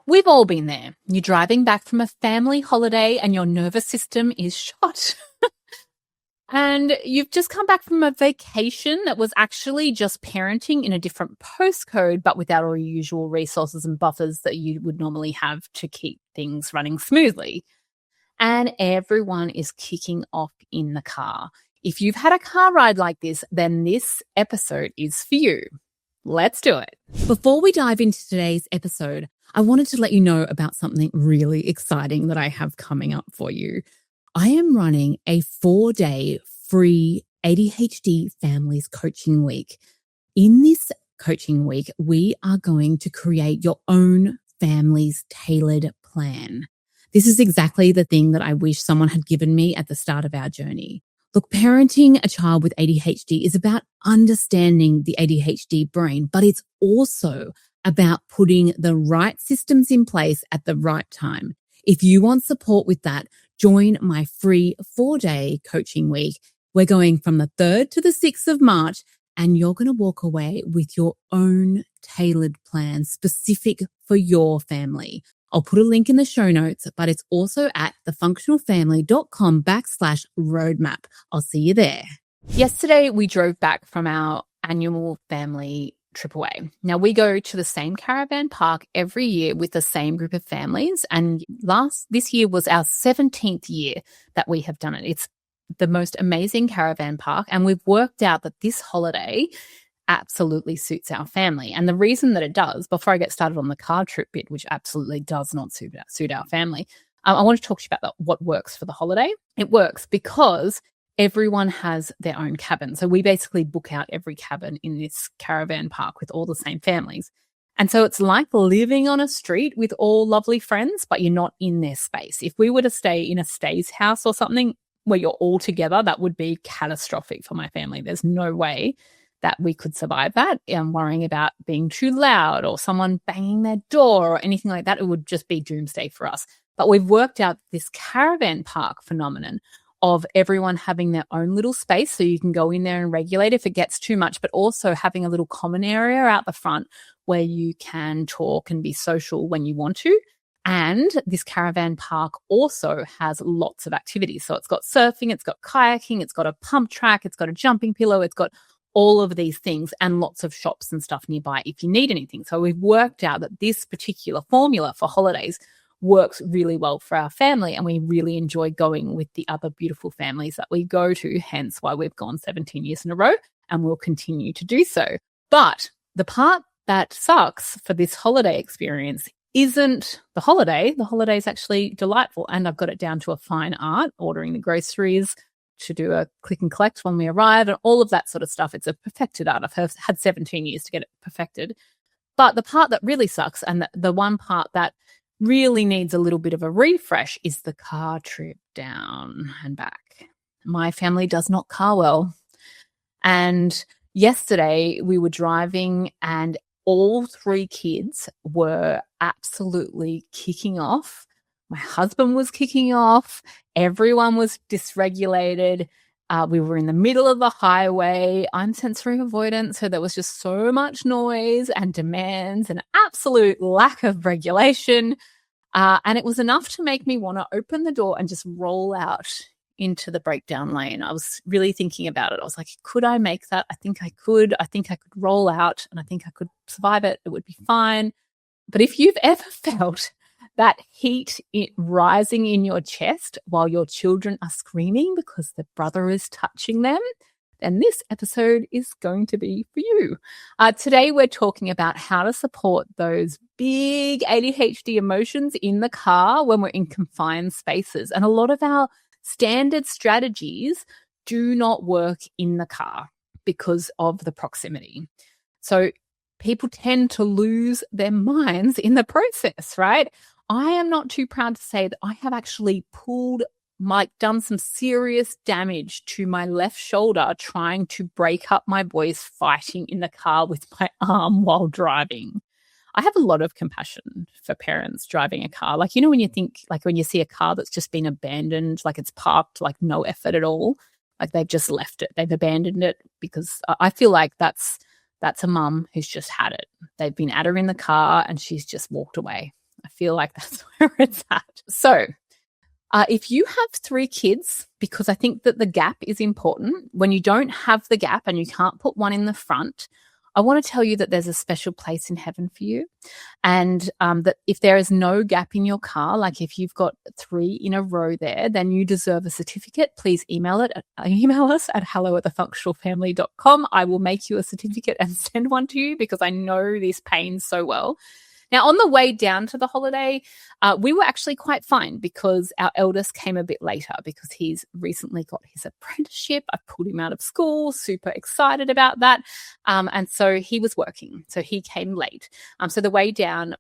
We've all been there. You're driving back from a family holiday and your nervous system is shot. And you've just come back from a vacation that was actually just parenting in a different postcode, but without all your usual resources and buffers that you would normally have to keep things running smoothly. And everyone is kicking off in the car. If you've had a car ride like this, then this episode is for you. Let's do it. Before we dive into today's episode, I wanted to let you know about something really exciting that I have coming up for you. I am running a 4-day free ADHD Families Coaching Week. In this coaching week, we are going to create your own family's tailored plan. This is exactly the thing that I wish someone had given me at the start of our journey. Look, parenting a child with ADHD is about understanding the ADHD brain, but it's also about putting the right systems in place at the right time. If you want support with that, join my free 4-day coaching week. We're going from the 3rd to the 6th of March, and you're going to walk away with your own tailored plan specific for your family. I'll put a link in the show notes, but it's also at thefunctionalfamily.com/roadmap. I'll see you there. Yesterday, we drove back from our annual family trip away. Now, we go to the same caravan park every year with the same group of families, and this year was our 17th year that we have done it. It's the most amazing caravan park, and we've worked out that this holiday absolutely suits our family. And the reason that it does, before I get started on the car trip bit, which absolutely does not suit our family, I want to talk to you about what works for the holiday. It works because everyone has their own cabin. So we basically book out every cabin in this caravan park with all the same families. And so it's like living on a street with all lovely friends, but you're not in their space. If we were to stay in a stays house or something where you're all together, that would be catastrophic for my family. There's no way that we could survive that. I'm worrying about being too loud or someone banging their door or anything like that. It would just be doomsday for us. But we've worked out this caravan park phenomenon of everyone having their own little space so you can go in there and regulate if it gets too much, but also having a little common area out the front where you can talk and be social when you want to. And this caravan park also has lots of activities. So it's got surfing, it's got kayaking, it's got a pump track, it's got a jumping pillow, it's got all of these things and lots of shops and stuff nearby if you need anything. So we've worked out that this particular formula for holidays works really well for our family, and we really enjoy going with the other beautiful families that we go to, hence why we've gone 17 years in a row and we'll continue to do so. But the part that sucks for this holiday experience isn't the holiday. The holiday is actually delightful, and I've got it down to a fine art, ordering the groceries, to do a click and collect when we arrive and all of that sort of stuff. It's a perfected art. I've had 17 years to get it perfected. But the part that really sucks, and the one part that really needs a little bit of a refresh, is the car trip down and back. My family does not car well. And yesterday we were driving and all 3 kids were absolutely kicking off. My husband was kicking off. Everyone was dysregulated. We were in the middle of the highway. I'm sensory avoidant, so there was just so much noise and demands and absolute lack of regulation. And it was enough to make me want to open the door and just roll out into the breakdown lane. I was really thinking about it. I was like, could I make that? I think I could. I think I could roll out and I think I could survive it. It would be fine. But if you've ever felt that heat rising in your chest while your children are screaming because their brother is touching them, then this episode is going to be for you. Today, we're talking about how to support those big ADHD emotions in the car when we're in confined spaces. And a lot of our standard strategies do not work in the car because of the proximity. So people tend to lose their minds in the process, right? I am not too proud to say that I have actually done some serious damage to my left shoulder trying to break up my boys fighting in the car with my arm while driving. I have a lot of compassion for parents driving a car. Like, you know, when you think, like when you see a car that's just been abandoned, like it's parked, like no effort at all, like they've just left it. They've abandoned it because I feel like that's a mum who's just had it. They've been at her in the car and she's just walked away. I feel like that's where it's at. So if you have 3 kids, because I think that the gap is important, when you don't have the gap and you can't put one in the front, I want to tell you that there's a special place in heaven for you. And that if there is no gap in your car, like if you've got 3 in a row there, then you deserve a certificate. Please email us at hello@thefunctionalfamily.com. I will make you a certificate and send one to you because I know this pain so well. Now, on the way down to the holiday, we were actually quite fine because our eldest came a bit later because he's recently got his apprenticeship. I pulled him out of school, super excited about that. And so he was working. So he came late. So the way down,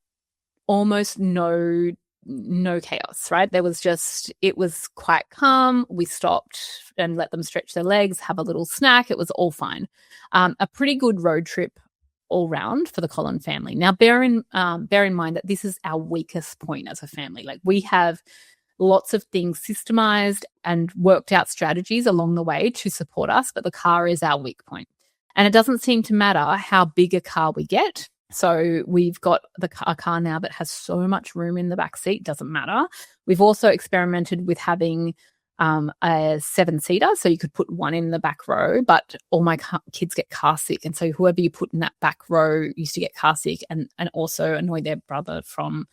almost no chaos, right? It was quite calm. We stopped and let them stretch their legs, have a little snack. It was all fine. A pretty good road trip all round for the Collon family. Now, bear in mind that this is our weakest point as a family. Like, we have lots of things systemized and worked out strategies along the way to support us, but the car is our weak point. And it doesn't seem to matter how big a car we get. So we've got a car now that has so much room in the back seat, doesn't matter. We've also experimented with having a 7-seater, so you could put one in the back row, but all my kids get car sick, and so whoever you put in that back row used to get car sick and also annoy their brother from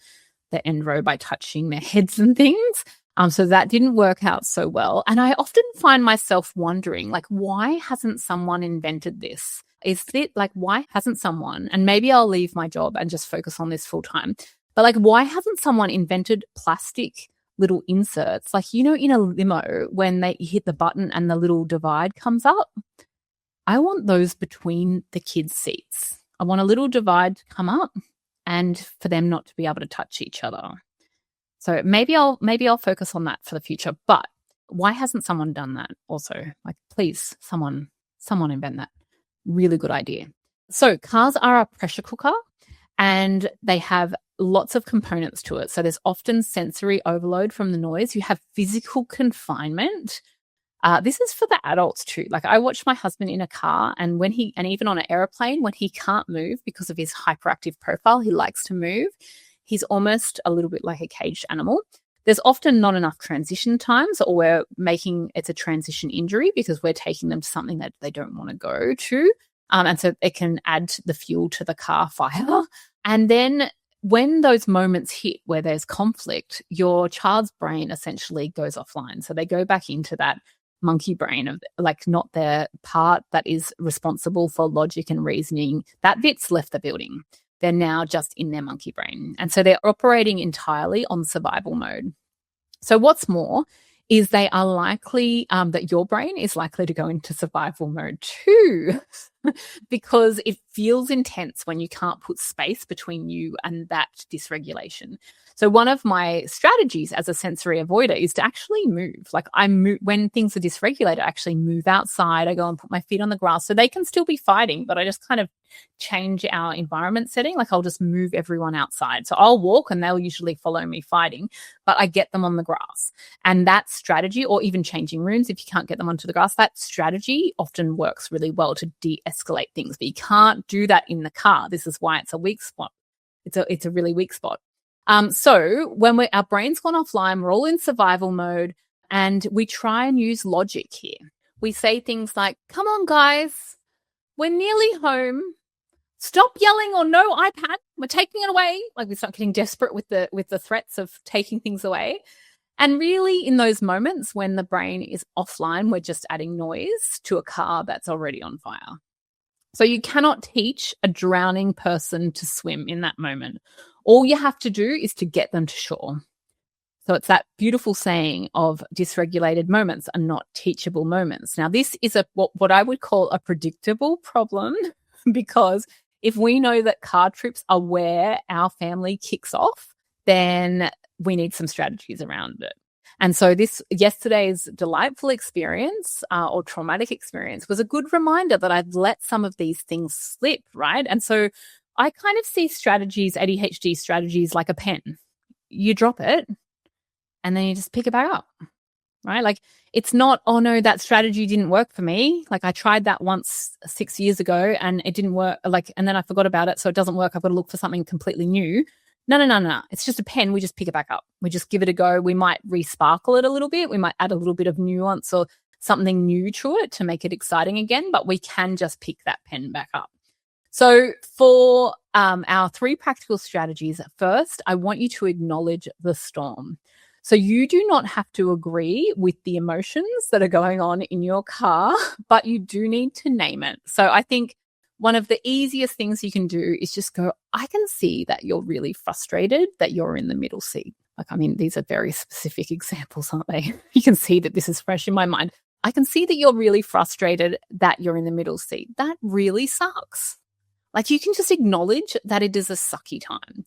the end row by touching their heads and things. So that didn't work out so well. And I often find myself wondering, like, why hasn't someone invented this? Is it like, why hasn't someone, and maybe I'll leave my job and just focus on this full time, but like, why hasn't someone invented plastic little inserts, like, in a limo when they hit the button and the little divide comes up? I want those between the kids' seats. I want a little divide to come up and for them not to be able to touch each other. So maybe I'll focus on that for the future. But why hasn't someone done that also? Like, please, someone invent that. Really good idea. So cars are a pressure cooker and they have lots of components to it. So there's often sensory overload from the noise. You have physical confinement. This is for the adults too. Like, I watch my husband in a car and even on an airplane, when he can't move because of his hyperactive profile, he likes to move. He's almost a little bit like a caged animal. There's often not enough transition times, or we're making it's a transition injury because we're taking them to something that they don't want to go to. And so it can add the fuel to the car fire. And then when those moments hit where there's conflict, your child's brain essentially goes offline. So they go back into that monkey brain of, like, not their part that is responsible for logic and reasoning. That bit's left the building. They're now just in their monkey brain. And so they're operating entirely on survival mode. So what's more is they are likely, that your brain is likely to go into survival mode too, because it feels intense when you can't put space between you and that dysregulation. So one of my strategies as a sensory avoider is to actually move. Like, I move when things are dysregulated, I actually move outside. I go and put my feet on the grass so they can still be fighting, but I just kind of change our environment setting. Like, I'll just move everyone outside. So I'll walk and they'll usually follow me fighting, but I get them on the grass. And that strategy, or even changing rooms if you can't get them onto the grass, that strategy often works really well to de-escalate things. But you can't do that in the car. This is why it's a weak spot. It's a really weak spot. So when our brain's gone offline, we're all in survival mode, and we try and use logic here. We say things like, come on, guys, we're nearly home. Stop yelling, or no iPad. We're taking it away. Like, we start getting desperate with the threats of taking things away. And really, in those moments when the brain is offline, we're just adding noise to a car that's already on fire. So you cannot teach a drowning person to swim in that moment. All you have to do is to get them to shore. So it's that beautiful saying of dysregulated moments are not teachable moments. Now, this is what I would call a predictable problem, because if we know that car trips are where our family kicks off, then we need some strategies around it. And so yesterday's delightful experience or traumatic experience was a good reminder that I've let some of these things slip, right? And so I kind of see ADHD strategies like a pen. You drop it and then you just pick it back up, right? Like, it's not, oh no, that strategy didn't work for me. Like, I tried that once 6 years ago and it didn't work. Like, and then I forgot about it. So it doesn't work. I've got to look for something completely new. No. It's just a pen. We just pick it back up. We just give it a go. We might resparkle it a little bit. We might add a little bit of nuance or something new to it to make it exciting again, but we can just pick that pen back up. So for our 3 practical strategies, first, I want you to acknowledge the storm. So you do not have to agree with the emotions that are going on in your car, but you do need to name it. So I think one of the easiest things you can do is just go, I can see that you're really frustrated that you're in the middle seat. These are very specific examples, aren't they? You can see that this is fresh in my mind. I can see that you're really frustrated that you're in the middle seat. That really sucks. You can just acknowledge that it is a sucky time.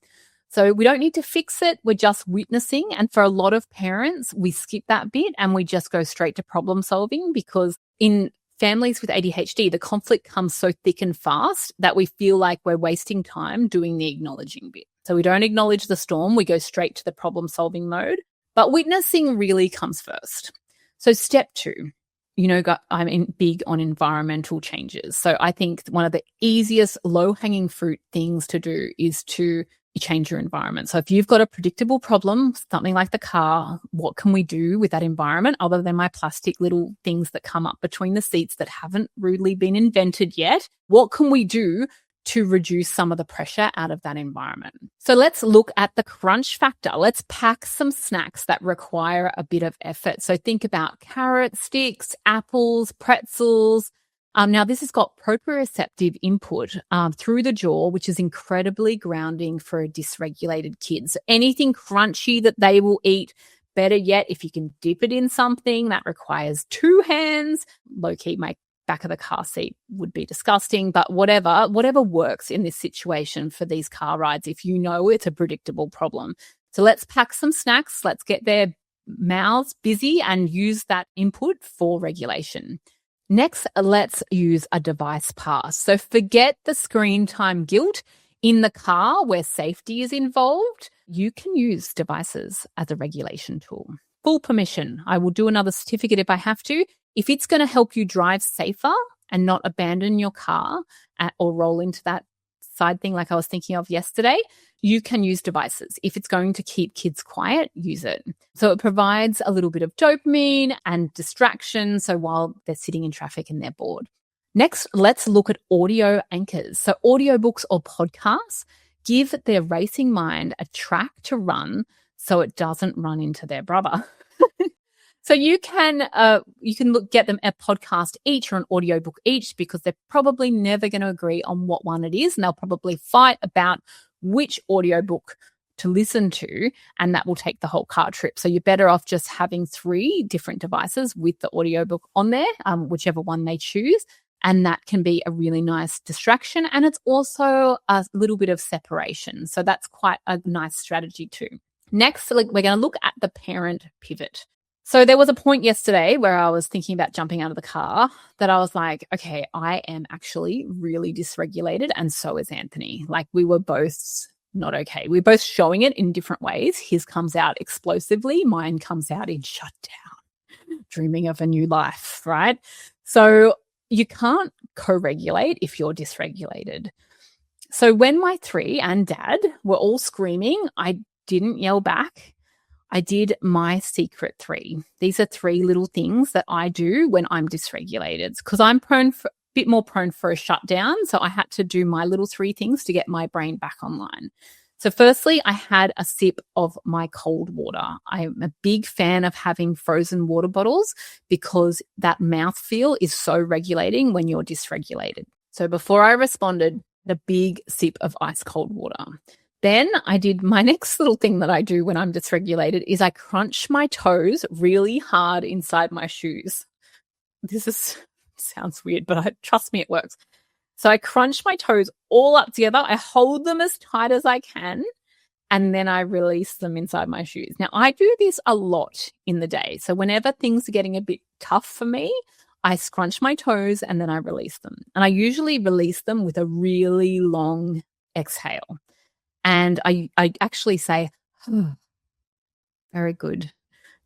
So we don't need to fix it. We're just witnessing. And for a lot of parents, we skip that bit and we just go straight to problem solving, because in families with ADHD, the conflict comes so thick and fast that we feel like we're wasting time doing the acknowledging bit. So we don't acknowledge the storm. We go straight to the problem solving mode. But witnessing really comes first. So step 2. I'm big on environmental changes. So I think one of the easiest low-hanging fruit things to do is to change your environment. So if you've got a predictable problem, something like the car, what can we do with that environment other than my plastic little things that come up between the seats that haven't rudely been invented yet? What can we do to reduce some of the pressure out of that environment? So let's look at the crunch factor. Let's pack some snacks that require a bit of effort. So think about carrot sticks, apples, pretzels. Now, this has got proprioceptive input through the jaw, which is incredibly grounding for a dysregulated kid. So anything crunchy that they will eat, better yet, if you can dip it in something that requires 2 hands, low-key, my back of the car seat would be disgusting, but whatever works in this situation for these car rides, if you know it's a predictable problem. So let's pack some snacks. Let's get their mouths busy and use that input for regulation. Next, let's use a device pass. So forget the screen time guilt. In the car where safety is involved, you can use devices as a regulation tool. Full permission. I will do another certificate if I have to. If it's going to help you drive safer and not abandon your car or roll into that side thing like I was thinking of yesterday, you can use devices. If it's going to keep kids quiet, use it. So it provides a little bit of dopamine and distraction, so while they're sitting in traffic and they're bored. Next, let's look at audio anchors. So audiobooks or podcasts give their racing mind a track to run so it doesn't run into their brother. So you can get them a podcast each or an audiobook each, because they're probably never going to agree on what one it is, and they'll probably fight about which audiobook to listen to, and that will take the whole car trip. So you're better off just having 3 different devices with the audiobook on there, whichever one they choose, and that can be a really nice distraction, and it's also a little bit of separation. So that's quite a nice strategy too. Next, we're going to look at the parent pivot. So there was a point yesterday where I was thinking about jumping out of the car that I was like, okay, I am actually really dysregulated, and so is Anthony. We were both not okay. We're both showing it in different ways. His comes out explosively. Mine comes out in shutdown, dreaming of a new life, right? So you can't co-regulate if you're dysregulated. So when my 3 and Dad were all screaming, I didn't yell back. I did my secret 3. These are 3 little things that I do when I'm dysregulated, because I'm a bit more prone for a shutdown. So I had to do my little 3 things to get my brain back online. So firstly, I had a sip of my cold water. I'm a big fan of having frozen water bottles because that mouthfeel is so regulating when you're dysregulated. So before I responded, a big sip of ice cold water. Then I did my next little thing that I do when I'm dysregulated is I crunch my toes really hard inside my shoes. Sounds weird, but trust me, it works. So I crunch my toes all up together. I hold them as tight as I can, and then I release them inside my shoes. Now, I do this a lot in the day. So whenever things are getting a bit tough for me, I scrunch my toes and then I release them. And I usually release them with a really long exhale. And I actually say, oh, very good.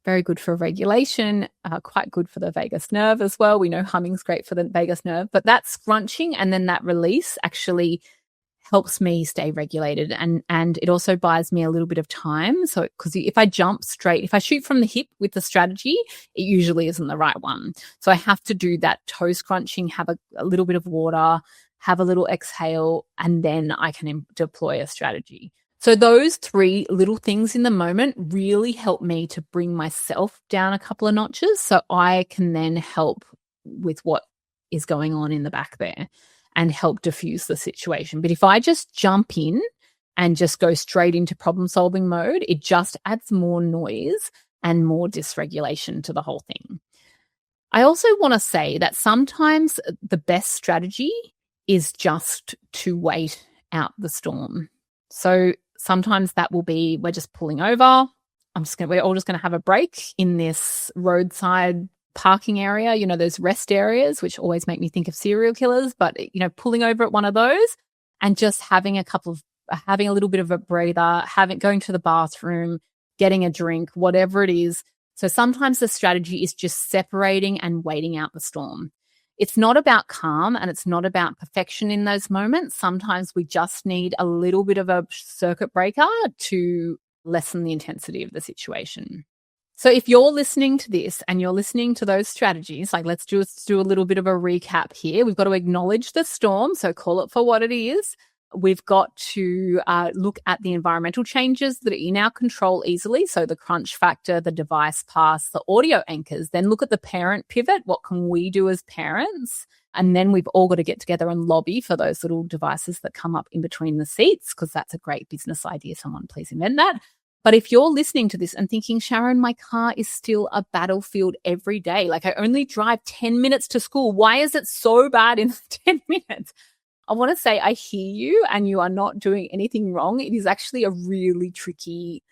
Very good for regulation, quite good for the vagus nerve as well. We know humming's great for the vagus nerve, but that scrunching and then that release actually helps me stay regulated, and it also buys me a little bit of time. So, because if I shoot from the hip with the strategy, it usually isn't the right one. So I have to do that toe scrunching, have a little bit of water, have a little exhale, and then I can deploy a strategy. So those 3 little things in the moment really help me to bring myself down a couple of notches so I can then help with what is going on in the back there and help diffuse the situation. But if I just jump in and just go straight into problem-solving mode, it just adds more noise and more dysregulation to the whole thing. I also want to say that sometimes the best strategy is just to wait out the storm. So sometimes that will be, we're just pulling over. We're all just going to have a break in this roadside parking area, those rest areas, which always make me think of serial killers, but, pulling over at one of those and just having a little bit of a breather, going to the bathroom, getting a drink, whatever it is. So sometimes the strategy is just separating and waiting out the storm. It's not about calm and it's not about perfection in those moments. Sometimes we just need a little bit of a circuit breaker to lessen the intensity of the situation. So if you're listening to this and you're listening to those strategies, like let's do a little bit of a recap here. We've got to acknowledge the storm, so call it for what it is. We've got to look at the environmental changes that are in our control easily. So the crunch factor, the device pass, the audio anchors. Then look at the parent pivot. What can we do as parents? And then we've all got to get together and lobby for those little devices that come up in between the seats, because that's a great business idea. Someone please invent that. But if you're listening to this and thinking, Sharon, my car is still a battlefield every day. Like I only drive 10 minutes to school. Why is it so bad in 10 minutes? I want to say I hear you and you are not doing anything wrong. It is actually a really tricky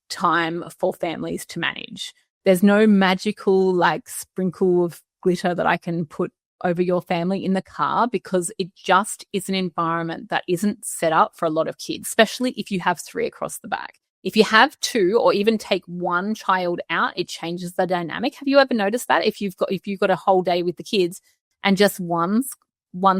time for families to manage. There's no magical sprinkle of glitter that I can put over your family in the car, because it just is an environment that isn't set up for a lot of kids, especially if you have 3 across the back. If you have 2 or even take 1 child out, it changes the dynamic. Have you ever noticed that? If you've got a whole day with the kids and just one's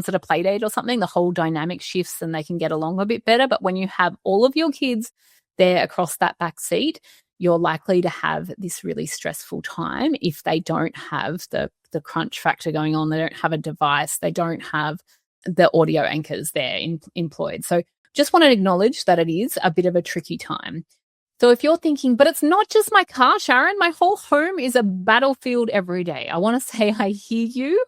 at a play date or something, the whole dynamic shifts and they can get along a bit better. But when you have all of your kids there across that back seat, you're likely to have this really stressful time if they don't have the crunch factor going on. They don't have a device. They don't have the audio anchors there employed. So just want to acknowledge that it is a bit of a tricky time. So if you're thinking, but it's not just my car, Sharon, my whole home is a battlefield every day. I want to say I hear you,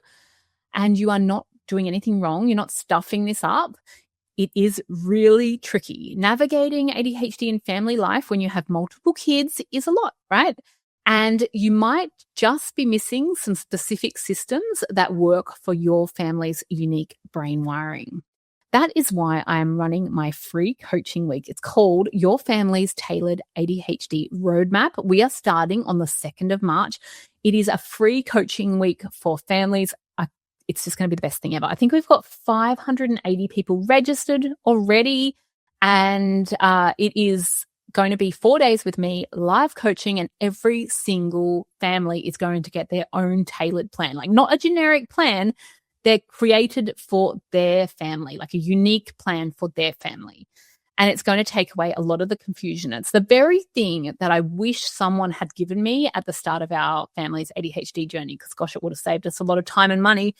and you are not doing anything wrong. You're not stuffing this up. It is really tricky. Navigating ADHD in family life when you have multiple kids is a lot, right? And you might just be missing some specific systems that work for your family's unique brain wiring. That is why I'm running my free coaching week. It's called Your Family's Tailored ADHD Roadmap. We are starting on the 2nd of March. It is a free coaching week for families. It's just going to be the best thing ever. I think we've got 580 people registered already, and it is going to be 4 days with me, live coaching, and every single family is going to get their own tailored plan, like not a generic plan. They're created for their family, like a unique plan for their family. And it's going to take away a lot of the confusion. It's the very thing that I wish someone had given me at the start of our family's ADHD journey, because gosh, it would have saved us a lot of time and money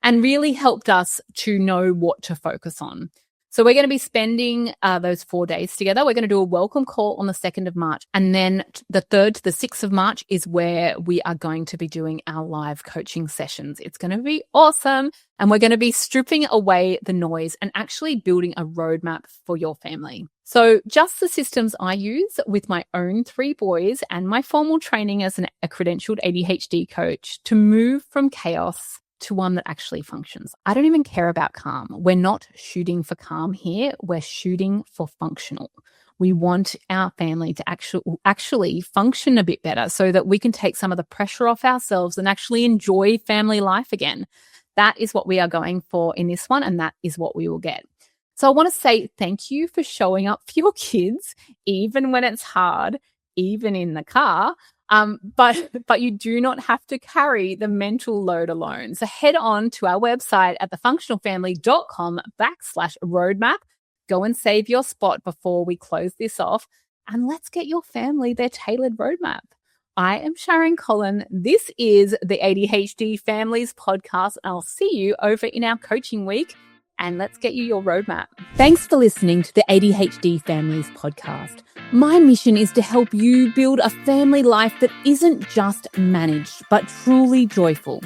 and really helped us to know what to focus on. So we're going to be spending those 4 days together. We're going to do a welcome call on the 2nd of March. And then the 3rd to the 6th of March is where we are going to be doing our live coaching sessions. It's going to be awesome. And we're going to be stripping away the noise and actually building a roadmap for your family. So just the systems I use with my own 3 boys and my formal training as a credentialed ADHD coach to move from chaos to one that actually functions. I don't even care about calm. We're not shooting for calm here. We're shooting for functional. We want our family to actually function a bit better so that we can take some of the pressure off ourselves and actually enjoy family life again. That is what we are going for in this one, and that is what we will get. So I want to say thank you for showing up for your kids, even when it's hard, even in the car. But you do not have to carry the mental load alone. So head on to our website at thefunctionalfamily.com/roadmap Go and save your spot before we close this off, and let's get your family their tailored roadmap. I am Sharon Collon. This is the ADHD Families Podcast. I'll see you over in our coaching week, and let's get you your roadmap. Thanks for listening to the ADHD Families Podcast. My mission is to help you build a family life that isn't just managed, but truly joyful.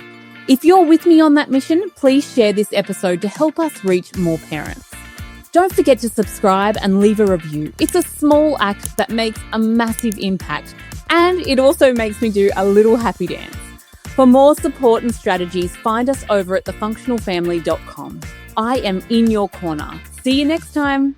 If you're with me on that mission, please share this episode to help us reach more parents. Don't forget to subscribe and leave a review. It's a small act that makes a massive impact, and it also makes me do a little happy dance. For more support and strategies, find us over at thefunctionalfamily.com. I am in your corner. See you next time.